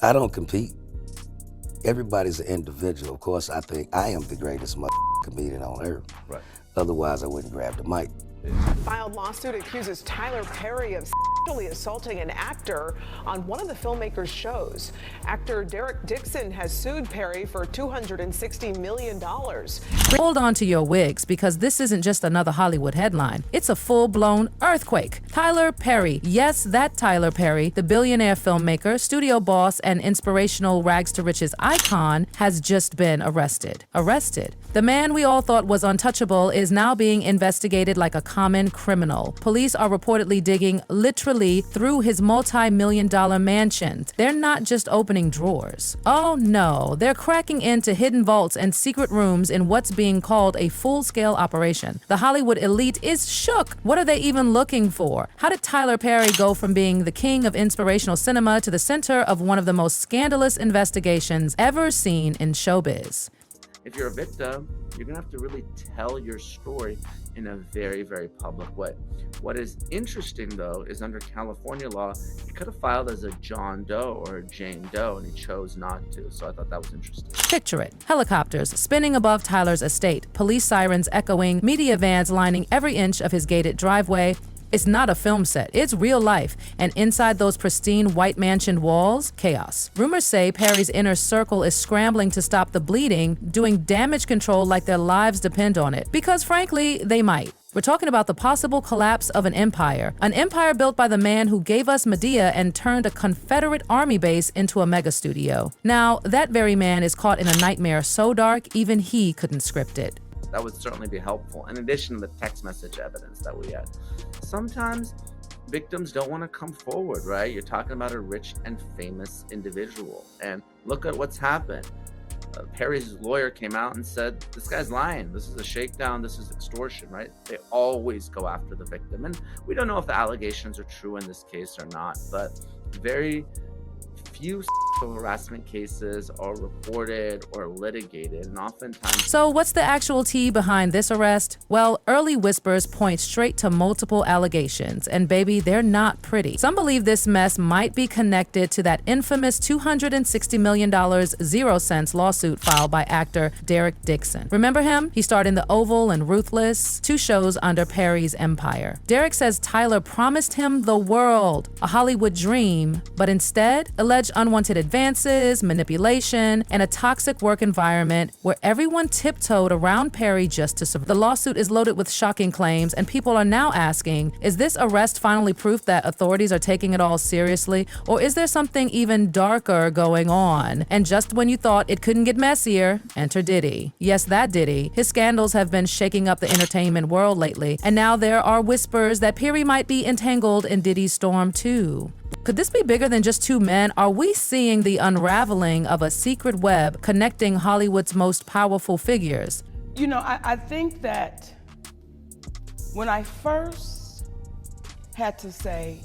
I don't compete. Everybody's an individual. Of course, I think I am the greatest comedian on earth. Right. Otherwise, I wouldn't grab the mic. Filed lawsuit accuses Tyler Perry of sexually assaulting an actor on one of the filmmaker's shows. Actor Derek Dixon has sued Perry for $260 million. Hold on to your wigs, because this isn't just another Hollywood headline. It's a full-blown earthquake. Tyler Perry, yes, that Tyler Perry, the billionaire filmmaker, studio boss, and inspirational rags-to-riches icon, has just been arrested. The man we all thought was untouchable is now being investigated like a common criminal. Police are reportedly digging literally through his multi-million-dollar mansion. They're not just opening drawers. Oh no, they're cracking into hidden vaults and secret rooms in what's being called a full-scale operation. The Hollywood elite is shook. What are they even looking for? How did Tyler Perry go from being the king of inspirational cinema to the center of one of the most scandalous investigations ever seen in showbiz? If you're a victim, you're gonna have to really tell your story in a very, very public way. What is interesting though is under California law, he could have filed as a John Doe or a Jane Doe, and he chose not to. So I thought that was interesting. Picture it. Helicopters spinning above Tyler's estate, police sirens echoing, media vans lining every inch of his gated driveway. It's not a film set, it's real life. And inside those pristine white mansion walls, chaos. Rumors say Perry's inner circle is scrambling to stop the bleeding, doing damage control like their lives depend on it. Because frankly, they might. We're talking about the possible collapse of an empire built by the man who gave us Medea and turned a Confederate army base into a mega studio. Now, that very man is caught in a nightmare so dark, even he couldn't script it. That would certainly be helpful, in addition to the text message evidence that we had. Sometimes victims don't want to come forward, right? You're talking about a rich and famous individual, and look at what's happened. Perry's lawyer came out and said, this guy's lying. This is a shakedown. This is extortion, right? They always go after the victim. And we don't know if the allegations are true in this case or not, but very few sexual harassment cases are reported or litigated, and oftentimes... So what's the actual tea behind this arrest? Well, early whispers point straight to multiple allegations, and baby, they're not pretty. Some believe this mess might be connected to that infamous $260 million 0 cents lawsuit filed by actor Derek Dixon. Remember him? He starred in The Oval and Ruthless, 2 shows under Perry's empire. Derek says Tyler promised him the world, a Hollywood dream, but instead alleged unwanted advances, manipulation, and a toxic work environment where everyone tiptoed around Perry just to survive. The lawsuit is loaded with shocking claims, and people are now asking, is this arrest finally proof that authorities are taking it all seriously, or is there something even darker going on? And just when you thought it couldn't get messier, enter Diddy. Yes, that Diddy. His scandals have been shaking up the entertainment world lately, and now there are whispers that Perry might be entangled in Diddy's storm too. Could this be bigger than just 2 men? Are we seeing the unraveling of a secret web connecting Hollywood's most powerful figures? You know, I think that when I first had to say,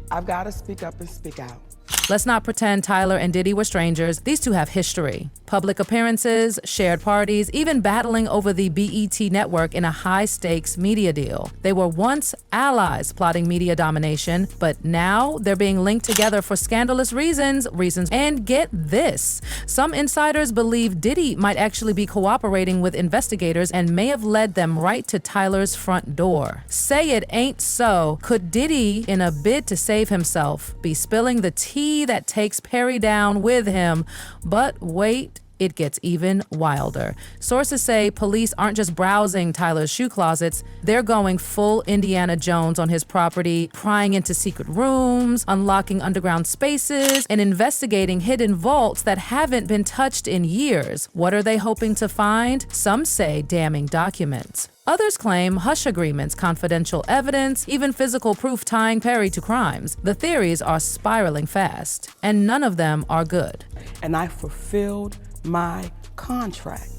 I've got to speak up and speak out. Let's not pretend Tyler and Diddy were strangers. These two have history. Public appearances, shared parties, even battling over the BET network in a high-stakes media deal. They were once allies plotting media domination, but now they're being linked together for scandalous reasons. And get this, some insiders believe Diddy might actually be cooperating with investigators and may have led them right to Tyler's front door. Say it ain't so. Could Diddy, in a bid to save himself, be spilling the tea that takes Perry down with him? But wait, it gets even wilder. Sources say police aren't just browsing Tyler's shoe closets, they're going full Indiana Jones on his property, prying into secret rooms, unlocking underground spaces, and investigating hidden vaults that haven't been touched in years. What are they hoping to find? Some say damning documents. Others claim hush agreements, confidential evidence, even physical proof tying Perry to crimes. The theories are spiraling fast, and none of them are good. And I fulfilled my contract.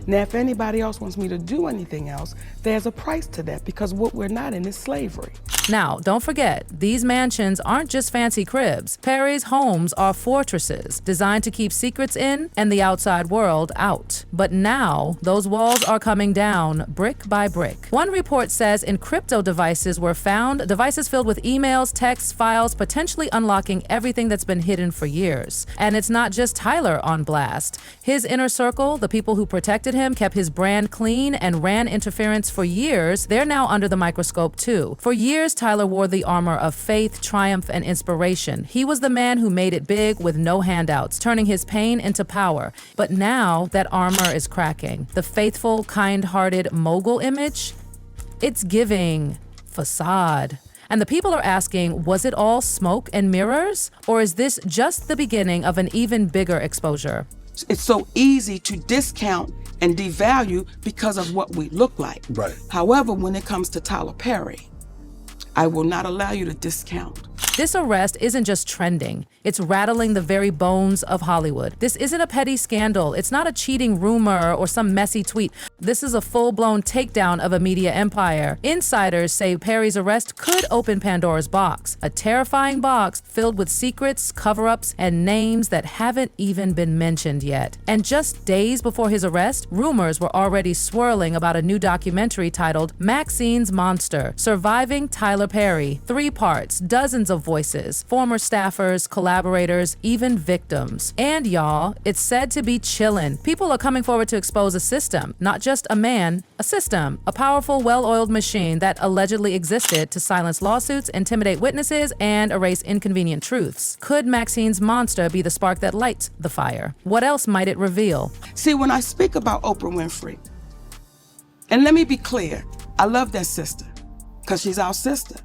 Now, if anybody else wants me to do anything else, there's a price to that, because what we're not in is slavery. Now, don't forget, these mansions aren't just fancy cribs. Perry's homes are fortresses designed to keep secrets in and the outside world out. But now, those walls are coming down brick by brick. One report says encrypto devices were found, devices filled with emails, texts, files, potentially unlocking everything that's been hidden for years. And it's not just Tyler on blast. His inner circle, the people who protected him, kept his brand clean and ran interference for years. They're now under the microscope too. For years, Tyler wore the armor of faith, triumph, and inspiration. He was the man who made it big with no handouts, turning his pain into power. But now that armor is cracking. The faithful, kind-hearted mogul image, it's giving facade. And the people are asking, was it all smoke and mirrors? Or is this just the beginning of an even bigger exposure? It's so easy to discount and devalue because of what we look like. Right. However, when it comes to Tyler Perry, I will not allow you to discount. This arrest isn't just trending. It's rattling the very bones of Hollywood. This isn't a petty scandal. It's not a cheating rumor or some messy tweet. This is a full-blown takedown of a media empire. Insiders say Perry's arrest could open Pandora's box, a terrifying box filled with secrets, cover-ups, and names that haven't even been mentioned yet. And just days before his arrest, rumors were already swirling about a new documentary titled Maxine's Monster, Surviving Tyler Perry. 3 parts, dozens of voices, former staffers, collaborators, even victims. And y'all, it's said to be chillin'. People are coming forward to expose a system, not just a man, a system, a powerful, well-oiled machine that allegedly existed to silence lawsuits, intimidate witnesses, and erase inconvenient truths. Could Maxine's Monster be the spark that lights the fire? What else might it reveal? See, when I speak about Oprah Winfrey, and let me be clear, I love that sister, because she's our sister.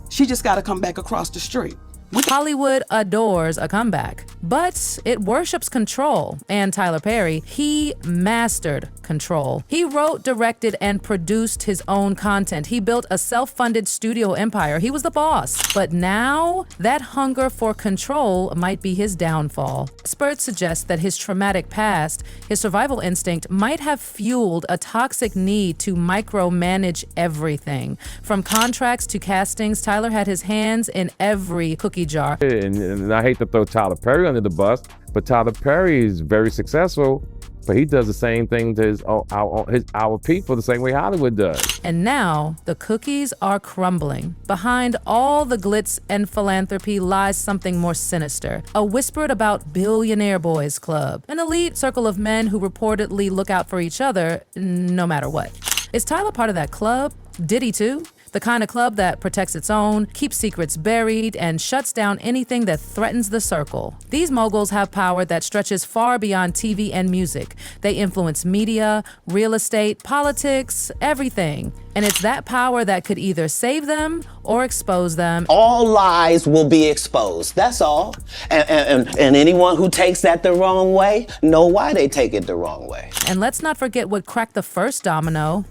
She just got to come back across the street. Hollywood adores a comeback, but it worships control. And Tyler Perry, he mastered control. He wrote, directed, and produced his own content. He built a self-funded studio empire. He was the boss. But now, that hunger for control might be his downfall. Experts suggest that his traumatic past, his survival instinct, might have fueled a toxic need to micromanage everything. From contracts to castings, Tyler had his hands in every cookie jar. And I hate to throw Tyler Perry under the bus, but Tyler Perry is very successful, but he does the same thing to our people the same way Hollywood does. And now the cookies are crumbling. Behind all the glitz and philanthropy lies something more sinister. A whispered about billionaire boys club, an elite circle of men who reportedly look out for each other no matter what. Is Tyler part of that club? Diddy too? The kind of club that protects its own, keeps secrets buried, and shuts down anything that threatens the circle. These moguls have power that stretches far beyond TV and music. They influence media, real estate, politics, everything. And it's that power that could either save them or expose them. All lies will be exposed, that's all. And anyone who takes that the wrong way, know why they take it the wrong way. And let's not forget what cracked the first domino.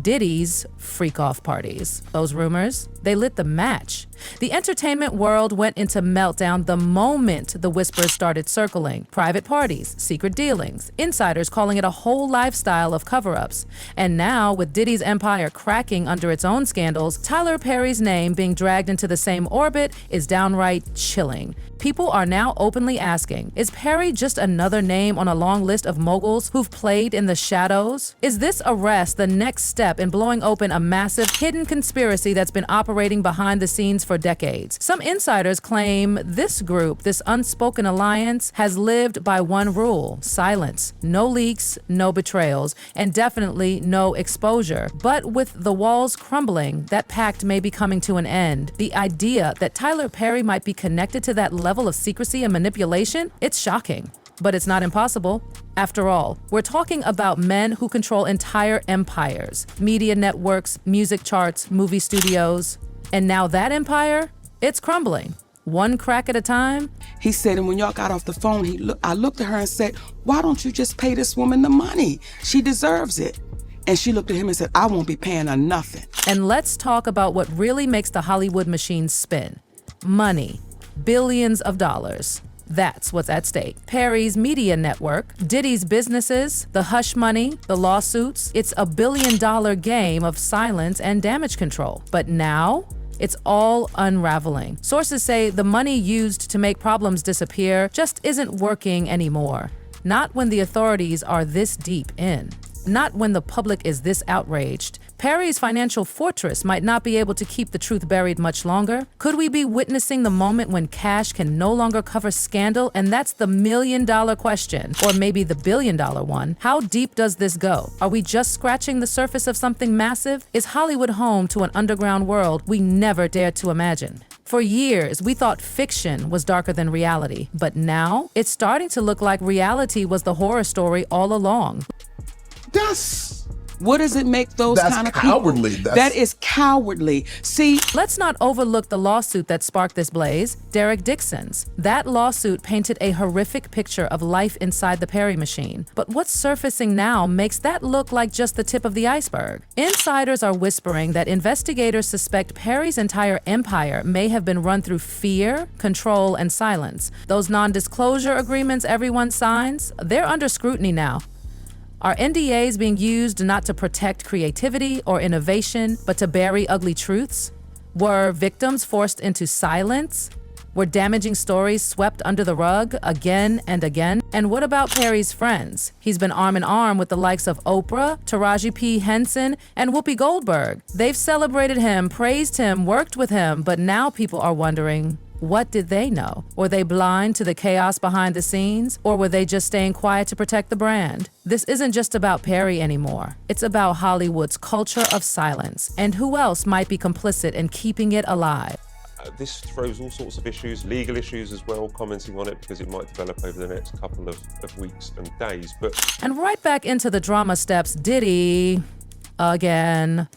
Diddy's freak-off parties. Those rumors, they lit the match. The entertainment world went into meltdown the moment the whispers started circling. Private parties, secret dealings, insiders calling it a whole lifestyle of cover-ups. And now, with Diddy's empire cracking under its own scandals, Tyler Perry's name being dragged into the same orbit is downright chilling. People are now openly asking, is Perry just another name on a long list of moguls who've played in the shadows? Is this arrest the next step in blowing open a massive hidden conspiracy that's been operating behind the scenes for decades? Some insiders claim this group, this unspoken alliance, has lived by one rule: silence. No leaks, no betrayals, and definitely no exposure. But with the walls crumbling, that pact may be coming to an end. The idea that Tyler Perry might be connected to that level of secrecy and manipulation, it's shocking. But it's not impossible. After all, we're talking about men who control entire empires, media networks, music charts, movie studios. And now that empire, it's crumbling, one crack at a time. He said, and when y'all got off the phone, I looked at her and said, why don't you just pay this woman the money? She deserves it. And she looked at him and said, I won't be paying her nothing. And let's talk about what really makes the Hollywood machine spin. Money. Billions of dollars. That's what's at stake. Perry's media network, Diddy's businesses, the hush money, the lawsuits. It's a billion-dollar game of silence and damage control. But now, it's all unraveling. Sources say the money used to make problems disappear just isn't working anymore. Not when the authorities are this deep in. Not when the public is this outraged. Perry's financial fortress might not be able to keep the truth buried much longer. Could we be witnessing the moment when cash can no longer cover scandal? And that's the million-dollar question, or maybe the billion-dollar one. How deep does this go? Are we just scratching the surface of something massive? Is Hollywood home to an underground world we never dared to imagine? For years, we thought fiction was darker than reality, but now it's starting to look like reality was the horror story all along. What does it make those kind of cowardly. people? That is cowardly. See, let's not overlook the lawsuit that sparked this blaze, Derek Dixon's. That lawsuit painted a horrific picture of life inside the Perry machine. But what's surfacing now makes that look like just the tip of the iceberg. Insiders are whispering that investigators suspect Perry's entire empire may have been run through fear, control, and silence. Those non-disclosure agreements everyone signs, they're under scrutiny now. Are NDAs being used not to protect creativity or innovation, but to bury ugly truths? Were victims forced into silence? Were damaging stories swept under the rug again and again? And what about Perry's friends? He's been arm in arm with the likes of Oprah, Taraji P. Henson, and Whoopi Goldberg. They've celebrated him, praised him, worked with him, but now people are wondering, what did they know? Were they blind to the chaos behind the scenes? Or were they just staying quiet to protect the brand? This isn't just about Perry anymore. It's about Hollywood's culture of silence. And who else might be complicit in keeping it alive? This throws all sorts of issues, legal issues as well, commenting on it because it might develop over the next couple of weeks and days. And right back into the drama steps Diddy again.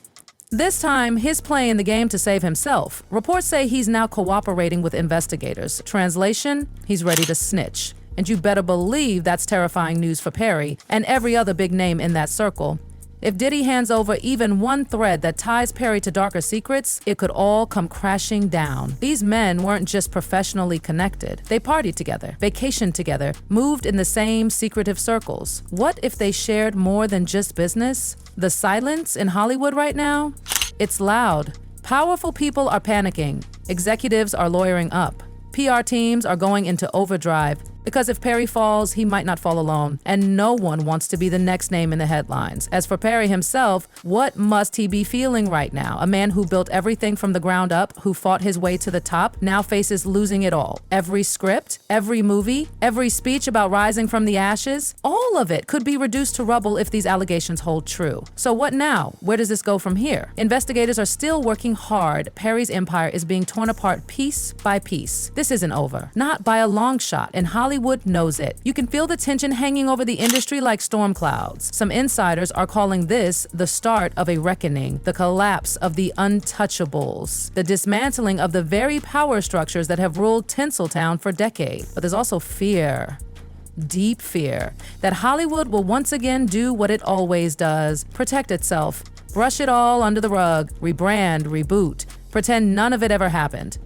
This time, he's playing the game to save himself. Reports say he's now cooperating with investigators. Translation, he's ready to snitch. And you better believe that's terrifying news for Perry and every other big name in that circle. If Diddy hands over even one thread that ties Perry to darker secrets, it could all come crashing down. These men weren't just professionally connected. They partied together, vacationed together, moved in the same secretive circles. What if they shared more than just business? The silence in Hollywood right now? It's loud. Powerful people are panicking. Executives are lawyering up. PR teams are going into overdrive. Because if Perry falls, he might not fall alone, and no one wants to be the next name in the headlines. As for Perry himself, what must he be feeling right now? A man who built everything from the ground up, who fought his way to the top, now faces losing it all. Every script, every movie, every speech about rising from the ashes, all of it could be reduced to rubble if these allegations hold true. So what now? Where does this go from here? Investigators are still working hard. Perry's empire is being torn apart piece by piece. This isn't over. Not by a long shot, and Hollywood knows it. You can feel the tension hanging over the industry like storm clouds. Some insiders are calling this the start of a reckoning, the collapse of the untouchables, the dismantling of the very power structures that have ruled Tinseltown for decades. But there's also fear. Deep fear that Hollywood will once again do what it always does, protect itself, brush it all under the rug, rebrand, reboot, pretend none of it ever happened.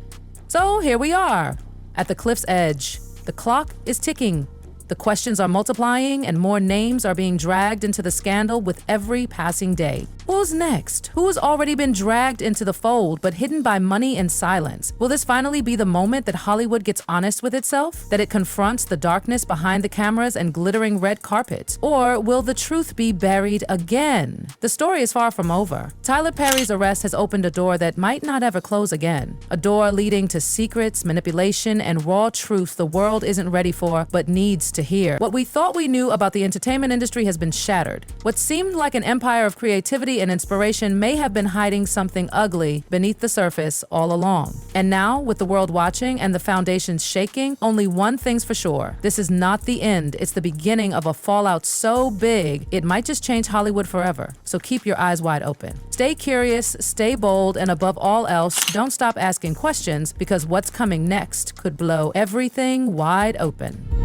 So here we are, at the cliff's edge. The clock is ticking. The questions are multiplying and more names are being dragged into the scandal with every passing day. Who's next? Who has already been dragged into the fold but hidden by money and silence? Will this finally be the moment that Hollywood gets honest with itself? That it confronts the darkness behind the cameras and glittering red carpet? Or will the truth be buried again? The story is far from over. Tyler Perry's arrest has opened a door that might not ever close again. A door leading to secrets, manipulation, and raw truth the world isn't ready for but needs to hear. What we thought we knew about the entertainment industry has been shattered. What seemed like an empire of creativity and inspiration may have been hiding something ugly beneath the surface all along. And now, with the world watching and the foundations shaking, only one thing's for sure. This is not the end. It's the beginning of a fallout so big, it might just change Hollywood forever. So keep your eyes wide open. Stay curious, stay bold, and above all else, don't stop asking questions because what's coming next could blow everything wide open.